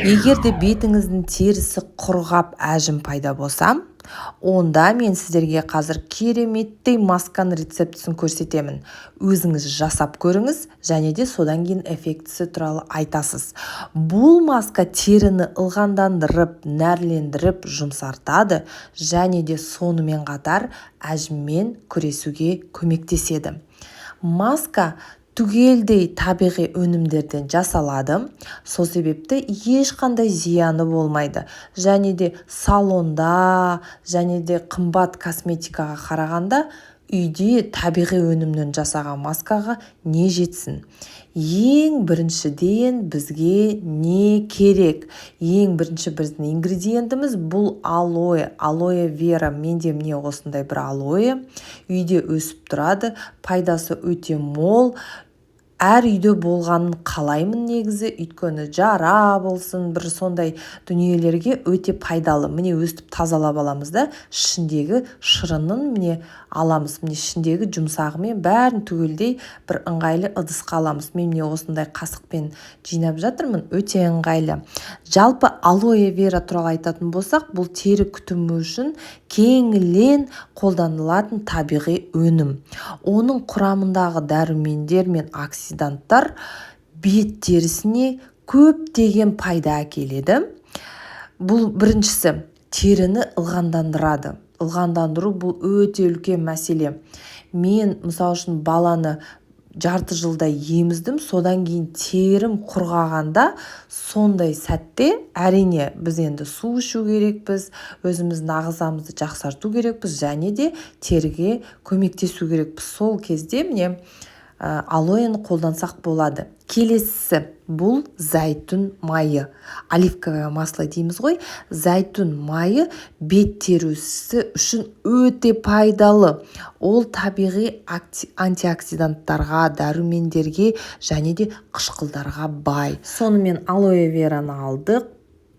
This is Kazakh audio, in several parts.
Егер де бетіңіздің терісі құрғап әжім пайда болса, онда мен сіздерге қазір кереметтей масканың рецептісін көрсетемін. Өзіңіз жасап көріңіз, және де содан кейін эффектісі туралы айтасыз. Бұл маска теріні ылғандандырып, нәрлендіріп жұмсартады, және де сонымен қатар әжіммен күресуге көмектеседі. Маска түгелдей табиғи өнімдерден жасалады. Сол себепті ешқандай зияны болмайды. Және де салонда, және де қымбат косметикаға қарағанда үйде табиғи өнімнен жасаған маскаға не жетсін. Ең біріншіден бізге не керек? Ең бірінші біздің ингредиентіміз бұл алоэ. Алоэ вера. Менде міне осындай бір алоэ. Үйде өсіп тұрады. Пайдасы өте мол. Әр үйде болғанын қалаймын негізі, өйткені жара болсын, бір сондай дүниелерге өте пайдалы. Міне өстіп тазалап аламыз да, ішіндегі шырынын міне аламыз. Міне ішіндегі жұмсағымен бәрін түгелдей бір ыңғайлы ыдысқа аламыз. Мен міне осындай қасықпен жинап жатырмын, өте ыңғайлы. Жалпы алоэ вера туралы айтатын болсақ, бұл тері күтімі үшін кеңінен қолданылатын табиғи өнім. Оның құрамындағы дәрумендер мен оксиданттар бет терісіне көптеген пайда әкеледі. Бұл біріншісі теріні ылғандандырады. Ылғандандыру бұл өте үлкен мәселе. Мен мысалы үшін баланы жарты жылда еміздім, содан кейін терім құрғағанда сондай сәтте әрине біз енді су ішу керекпіз, өзіміздің ағзамызды жақсарту керекпіз, және де теріге көмектесу керекпіз. Сол кезде міне алоэны қолдансақ болады. Келесісі бұл зәйтүн майы. Оливковое масло дейміз ғой. Зәйтүн майы бет терісі үшін өте пайдалы. Ол табиғи антиоксиданттарға, дәрумендерге және де қышқылдарға бай. Сонымен алоэ вераны алдық,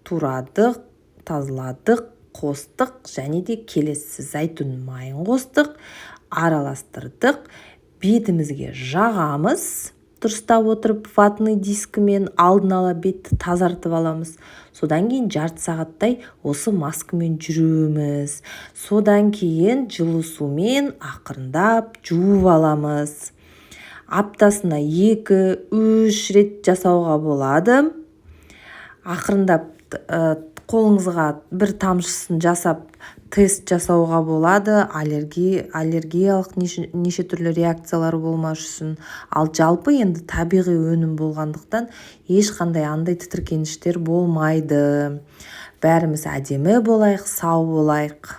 турадық, тазаладық, қостық, және де келесісі зәйтүн майын қостық, араластырдық. Бетімізге жағамыз, дұрыстап отырып ватный дискімен алдын ала бетті тазартып аламыз. Содан кейін жарты сағаттай осы маскамен жүреміз. Содан кейін жылы сумен ақырындап жуып аламыз. Аптасына 2-3 рет жасауға болады. Ақырындап қолыңызға бір тамшысын жасап тест жасауға болады, аллергиялық неше түрлі реакциялар болмас үшін. Ал жалпы енді табиғи өнім болғандықтан ешқандай андай тітіркеніштер болмайды. Бәріміз әдемі болайық, сау болайық.